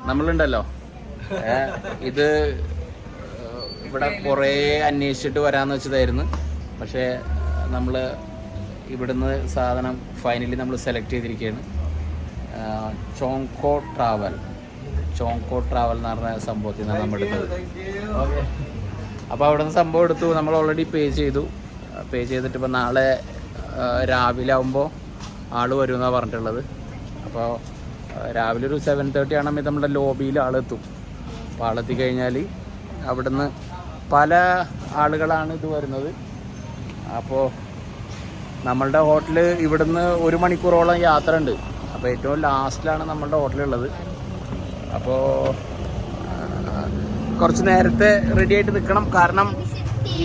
നമ്മളുണ്ടല്ലോ ഇത് ഇവിടെ കുറേ അന്വേഷിച്ചിട്ട് വരാമെന്ന് വെച്ചതായിരുന്നു. പക്ഷേ നമ്മൾ ഇവിടുന്ന് സാധനം ഫൈനലി നമ്മൾ സെലക്ട് ചെയ്തിരിക്കുകയാണ്. ചോങ്കോ ട്രാവൽ എന്ന് പറഞ്ഞ സംഭവത്തിൽ നിന്നാണ് നമ്മൾ എടുത്തത്. ഓക്കെ, അപ്പോൾ അവിടെ നിന്ന് സംഭവം എടുത്തു. നമ്മൾ ഓൾറെഡി പേ ചെയ്തിട്ട് ഇപ്പോൾ നാളെ രാവിലെ ആകുമ്പോൾ ആൾ വരുമെന്നാണ് പറഞ്ഞിട്ടുള്ളത്. അപ്പോൾ രാവിലെ ഒരു 7:30 ആണെങ്കിൽ നമ്മുടെ ലോബിയിൽ ആളെത്തും. അപ്പോൾ ആളെത്തി കഴിഞ്ഞാൽ അവിടുന്ന് പല ആളുകളാണ് ഇത് വരുന്നത്. അപ്പോൾ നമ്മളുടെ ഹോട്ടൽ ഇവിടുന്ന് 1 മണിക്കൂറോളം യാത്ര ഉണ്ട്. അപ്പോൾ ഏറ്റവും ലാസ്റ്റിലാണ് നമ്മളുടെ ഹോട്ടലുള്ളത്. അപ്പോൾ കുറച്ച് നേരത്തെ റെഡി ആയിട്ട് നിൽക്കണം. കാരണം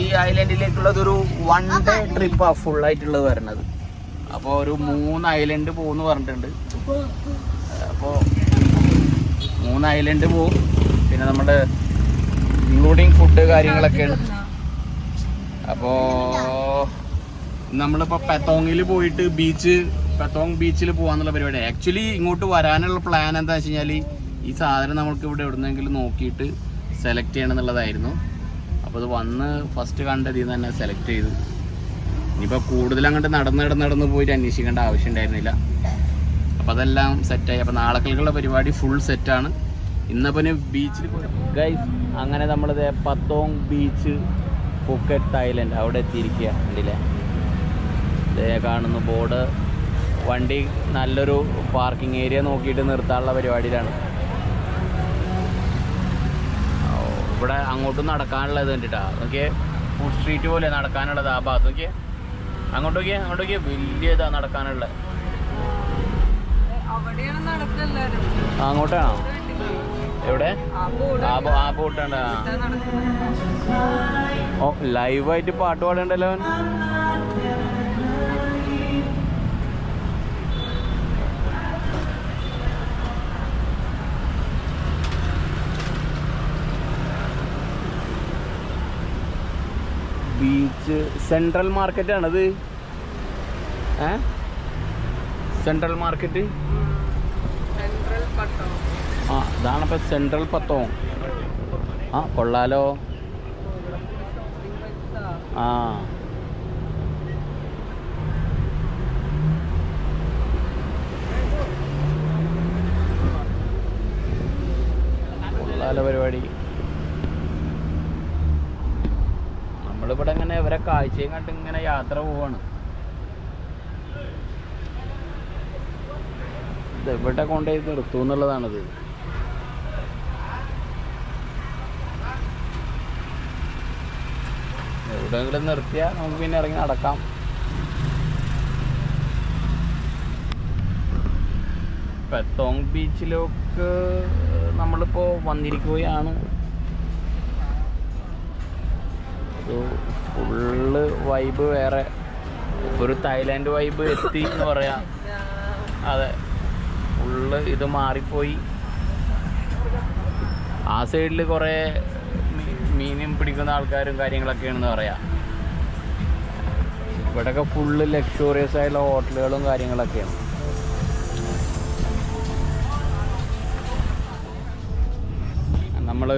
ഈ ഐലൻഡിലേക്കുള്ളതൊരു 1 ഡേ ട്രിപ്പാണ് ഫുള്ളായിട്ടുള്ളത് വരുന്നത്. അപ്പോൾ ഒരു 3 ഐലൻഡ് പോകുമെന്ന് പറഞ്ഞിട്ടുണ്ട്. അപ്പോൾ 3 ഐലൻഡ് പോകും. പിന്നെ നമ്മുടെ ഇൻക്ലൂഡിങ് ഫുഡ് കാര്യങ്ങളൊക്കെയാണ്. അപ്പോൾ നമ്മളിപ്പോൾ പെത്തോങ്ങിൽ പോയിട്ട് പെത്തോങ് ബീച്ചിൽ പോകാന്നുള്ള പരിപാടിയാണ്. ആക്ച്വലി ഇങ്ങോട്ട് വരാനുള്ള പ്ലാൻ എന്താ വെച്ച് കഴിഞ്ഞാൽ ഈ സാധനം നമുക്ക് ഇവിടെ എവിടുന്നെങ്കിലും നോക്കിയിട്ട് സെലക്ട് ചെയ്യണം എന്നുള്ളതായിരുന്നു. അപ്പോൾ അത് വന്ന് ഫസ്റ്റ് കണ്ടതിൽ നിന്ന് തന്നെ സെലക്ട് ചെയ്തു. ഇനിയിപ്പോൾ കൂടുതൽ അങ്ങോട്ട് നടന്ന് പോയിട്ട് അന്വേഷിക്കേണ്ട ആവശ്യം ഉണ്ടായിരുന്നില്ല. അപ്പോൾ അതെല്ലാം സെറ്റായി. അപ്പോൾ നാളേക്കുള്ള പരിപാടി ഫുൾ സെറ്റാണ്. ഇന്നപ്പോൾ ബീച്ചിൽ പോയി ഗൈസ്. അങ്ങനെ നമ്മളിത് പത്തോങ് ബീച്ച്, ഫുക്കറ്റ് ഐലൻഡ് അവിടെ എത്തിയിരിക്കുക. കണ്ടില്ലേ, ഇതേ കാണുന്ന ബോർഡ്. വണ്ടി നല്ലൊരു പാർക്കിംഗ് ഏരിയ നോക്കിയിട്ട് നിർത്താനുള്ള പരിപാടിയിലാണ്. ഇവിടെ അങ്ങോട്ടും നടക്കാനുള്ളത് കണ്ടിട്ടാ. നോക്കിയേ, ഫുഡ് സ്ട്രീറ്റ് പോലെ നടക്കാനുള്ളത് ആ ഭാഗത്ത്. നോക്കിയേ, അങ്ങോട്ടൊക്കെ വലിയ ഇതാ നടക്കാനുള്ളത്. അങ്ങോട്ടാണോ? എവിടെ? ആ ബോട്ടാണ്. ഓ, ലൈവായിട്ട് പാട്ട് പാടണ്ടല്ലോ. ബീച്ച് സെൻട്രൽ മാർക്കറ്റ് ആണത്. Central market. ആ, ഇതാണിപ്പോൾ സെൻട്രൽ പത്തോങ്. ആ, കൊള്ളാലോ. ആ, കൊള്ളാലോ പരിപാടി. നമ്മളിവിടെ ഇങ്ങനെ ഇവരെ കാഴ്ചയും കണ്ട് ഇങ്ങനെ യാത്ര പോവാണ്. ഇത് എവിടെ കൊണ്ടുപോയി നിർത്തും എന്നുള്ളതാണിത്. എവിടെയെങ്കിലും നിർത്തിയാൽ നമുക്ക് പിന്നെ ഇറങ്ങി നടക്കാം. പെത്തോങ് ബീച്ചിലേക്ക് നമ്മളിപ്പോൾ വന്നിരിക്കുകയാണ്. ഫുള്ള് വൈബ് വേറെ. ഒരു തായ്ലാൻഡ് വൈബ് എത്തി എന്ന് പറയാം. അതെ, ഫുള്ള് ഇത് മാറിപ്പോയി. ആ സൈഡിൽ കുറേ മീനും പിടിക്കുന്ന ആൾക്കാരും കാര്യങ്ങളൊക്കെയാണെന്ന് പറയാം. ഇവിടെയൊക്കെ ഫുള്ള് ലക്ഷറിയസ് ആയിട്ടുള്ള ഹോട്ടലുകളും കാര്യങ്ങളൊക്കെയാണ്. നമ്മൾ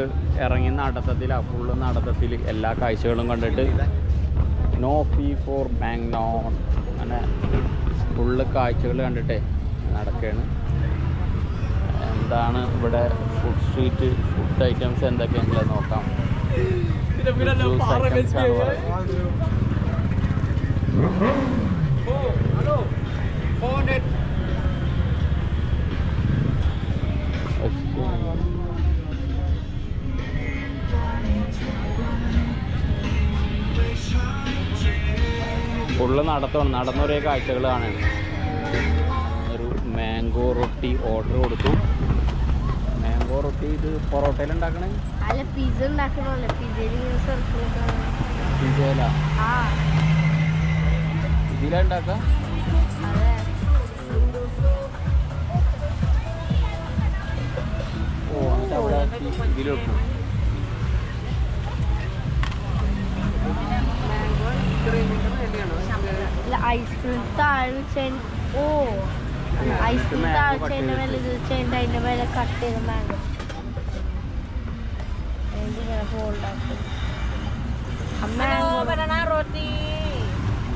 ഇറങ്ങി നടത്തത്തിലാണ്. ഫുള്ള് നടത്തത്തിൽ എല്ലാ കാഴ്ചകളും കണ്ടിട്ട് നോ ഫീ ഫോർ ബാങ്ക്നോൺ അങ്ങനെ ഫുള്ള് കാഴ്ചകൾ കണ്ടിട്ടേ നടക്കുകയാണ്. എന്താണ് ഇവിടെ ഫുഡ് സ്ട്രീറ്റ്, ഫുഡ് ഐറ്റംസ് എന്തൊക്കെയാണെങ്കിലും നോക്കാം. ഫുള്ള് നടന്നൊരേ കാഴ്ചകൾ കാണാൻ. ഒരു മാംഗോ റൊട്ടി ഓർഡർ കൊടുത്തു. മാംഗോ റൊട്ടി ഇത് പൊറോട്ടയിൽ ഉണ്ടാക്കണേ? പിസയിലാ ഇതിലാ ഉണ്ടാക്കാം? ഓ, എന്നിട്ട് അവിടെ ഇതിലെടുക്കും. ഐസ്ക്രീം താഴെ. ഓ, ഐസ്ക്രീം താഴ്ചേൻ്റെ മേലെ ഇത് വെച്ചതിൻ്റെ അതിൻ്റെ മേലെ കട്ട് ചെയ്ത മാംഗോ ഇങ്ങനെ ഫോൾഡാക്കും റോട്ടി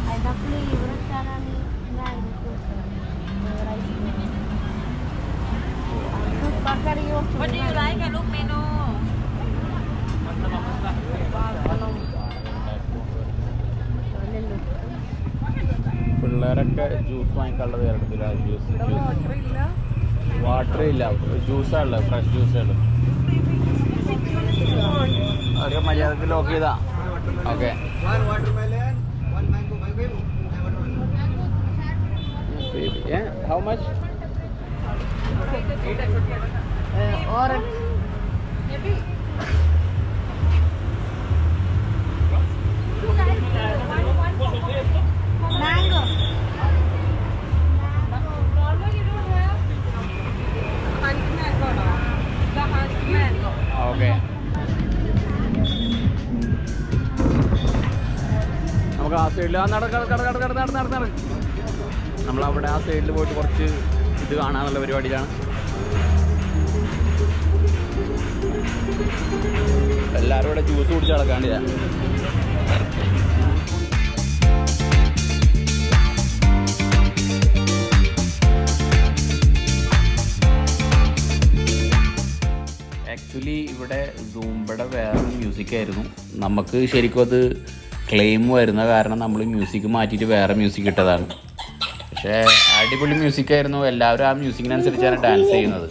അതിൻ്റെ ഫ്ലേവർ വെച്ചാലാണ് mango What do you like? I look menu. പിള്ളേരൊക്കെ ജ്യൂസ് വാങ്ങിക്കാനുള്ളത് എടുത്തില്ല. വാട്ടർ ഇല്ല, ജ്യൂസാണുള്ളത്, ഫ്രഷ് ജ്യൂസുകൾ. അവർക്ക് മര്യാദക്ക് ലോക്ക് ചെയ്താ okay. How much? Orange mango okay. നമുക്ക് ആ സൈഡിൽ നമ്മളവിടെ ആ സൈഡിൽ പോയിട്ട് കുറച്ച് ഇത് കാണാനുള്ള പരിപാടിയിലാണ്. എല്ലാവരും ഇവിടെ ജ്യൂസ് കുടിച്ച് നടക്കാണ്ടില്ല. ആക്ച്വലി ഇവിടെ സൂംബയുടെ വേറെ മ്യൂസിക്കായിരുന്നു. നമുക്ക് ശരിക്കും അത് ക്ലെയിം വരുന്ന കാരണം നമ്മൾ മ്യൂസിക് മാറ്റിയിട്ട് വേറെ മ്യൂസിക് ഇട്ടതാണ്. പക്ഷേ അടിപൊളി മ്യൂസിക്കായിരുന്നു. എല്ലാവരും ആ മ്യൂസിക്കിനനുസരിച്ചാണ് ഡാൻസ് ചെയ്യുന്നത്.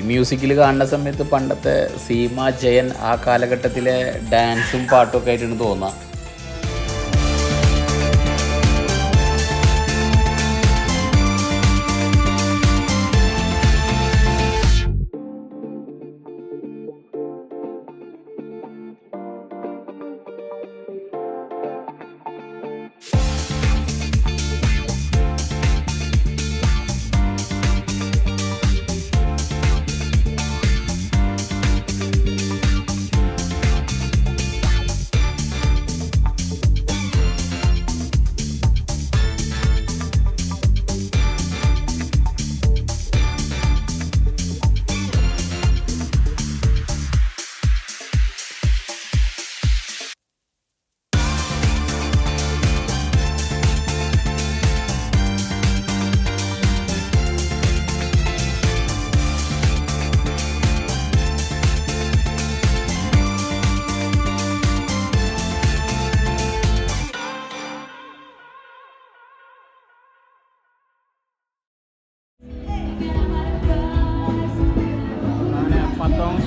മ്യൂസിക്കിൽ കാണുന്ന സമയത്ത് പണ്ടത്തെ സീമ ജയൻ ആ കാലഘട്ടത്തിലെ ഡാൻസും പാട്ടും ഒക്കെ ആയിട്ടാണ് തോന്നുക.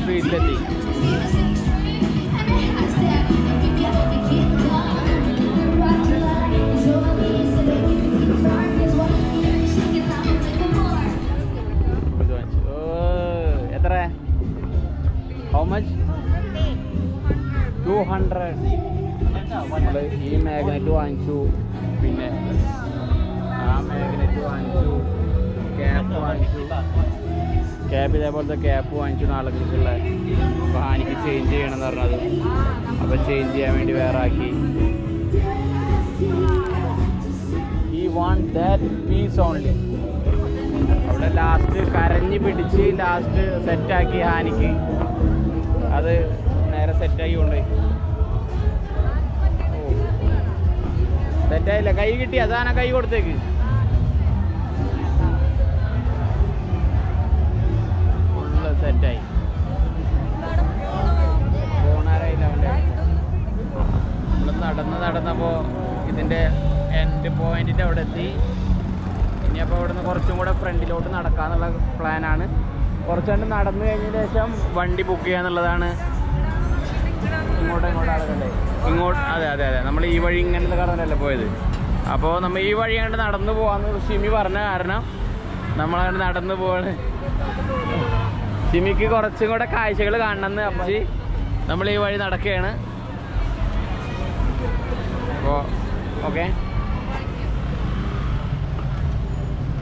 സ്ട്രീറ്റിലെത്തി. എത്ര? How much? 200. നമ്മൾ ഈ മാഗ്നറ്റ് വാങ്ങിച്ചു, പിന്നെ ആ മാഗ്നറ്റ് വാങ്ങിച്ചു, ക്യാപ്പ് വാങ്ങിച്ചു. ക്യാപ്പ് ഇതേപോലത്തെ ക്യാപ്പ് വാങ്ങിച്ചു നാളുകൾക്കുള്ള. അപ്പോൾ ഹാനിക്ക് ചേഞ്ച് ചെയ്യണമെന്ന് പറഞ്ഞത്, അപ്പോൾ ചേഞ്ച് ചെയ്യാൻ വേണ്ടി വേറെ ആക്കി. ഈ വാണ്ട് ദാറ്റ് പീസ് ഓൺലി. അവിടെ ലാസ്റ്റ് കരഞ്ഞ് പിടിച്ച് ലാസ്റ്റ് സെറ്റാക്കി ഹാനിക്ക്. അത് നേരെ സെറ്റാക്കി കൊണ്ടുപോയി. സെറ്റായില്ല, കൈ കിട്ടി. അതാണ് കൈ കൊടുത്തേക്ക്. സെറ്റായി. പോണാരായില്ല അവൻ്റെ. നമ്മൾ നടന്നപ്പോൾ ഇതിൻ്റെ എൻഡ് പോയിന്റിൻ്റെ അവിടെ എത്തി. ഇനിയപ്പോൾ അവിടെ നിന്ന് കുറച്ചും കൂടെ ഫ്രണ്ടിലോട്ട് നടക്കാന്നുള്ള പ്ലാനാണ്. കുറച്ചുകൊണ്ട് നടന്നു കഴിഞ്ഞ ശേഷം വണ്ടി ബുക്ക് ചെയ്യാന്നുള്ളതാണ്. ഇങ്ങോട്ട് ആളുകളുടെ ഇങ്ങോട്ട്. അതെ നമ്മൾ ഈ വഴി ഇങ്ങനത്തെ കടന്നല്ലേ പോയത്. അപ്പോൾ നമ്മൾ ഈ വഴി കണ്ട് നടന്നു പോകാമെന്ന് ഷിമി പറഞ്ഞ കാരണം നമ്മളങ്ങനെ നടന്നു പോവാണ്. സിമിക്ക് കുറച്ചും കൂടെ കാഴ്ചകൾ കാണണമെന്ന് അപ്പച്ചി നമ്മൾ ഈ വഴി നടക്കുകയാണ്. അപ്പോൾ ഓക്കെ,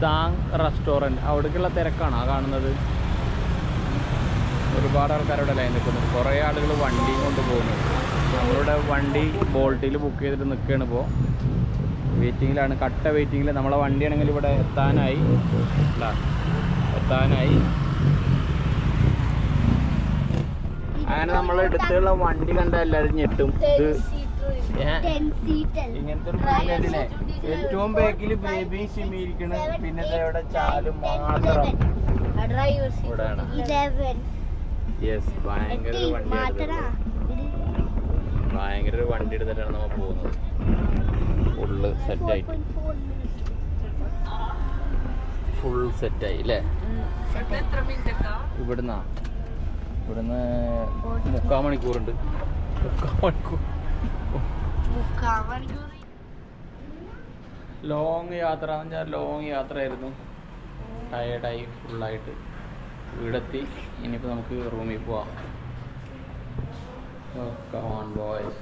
താങ് റെസ്റ്റോറൻറ്റ് അവിടേക്കുള്ള തിരക്കാണോ കാണുന്നത്? ഒരുപാട് ആൾക്കാർ അവിടെ ലൈൻ നിൽക്കുന്നുണ്ട്. കുറേ ആളുകൾ വണ്ടിയും കൊണ്ട് പോകുന്നു. നമ്മളുടെ വണ്ടി ബോൾട്ടിൽ ബുക്ക് ചെയ്തിട്ട് നിൽക്കുകയാണ്. ഇപ്പോൾ വെയിറ്റിങ്ങിലാണ്, കട്ട വെയിറ്റിങ്ങിൽ. നമ്മളെ വണ്ടിയാണെങ്കിൽ ഇവിടെ എത്താനായി. അങ്ങനെ നമ്മളെ അടുത്തുള്ള വണ്ടി കണ്ട എല്ലാവരും ഞെട്ടും. ഇത് ഇങ്ങനത്തെ ഒരു പരിപാടിയില്ലേ? ഏറ്റവും ബാക്കിൽ ബേബി സിമി ഇരിക്കണ്. പിന്നെ ഇവിടെ ചാലും മാത്രം ഇവിടെയാണ്. യെസ്, ഭയങ്കര ഒരു വണ്ടി എടുത്തിട്ടാണ് നമ്മൾ പോകുന്നത്. ഫുള്ള് സെറ്റായിട്ട്, ഫുൾ സെറ്റായി അല്ലേ? ഇവിടുന്ന് 3/4 മണിക്കൂറുണ്ട്. 3/4 മണിക്കൂർ ലോങ് യാത്ര ആയിരുന്നു. ടയേർഡായി ഫുള്ളായിട്ട് വീടെത്തി. ഇനിയിപ്പോൾ നമുക്ക് റൂമിൽ പോവാം. Come on boys.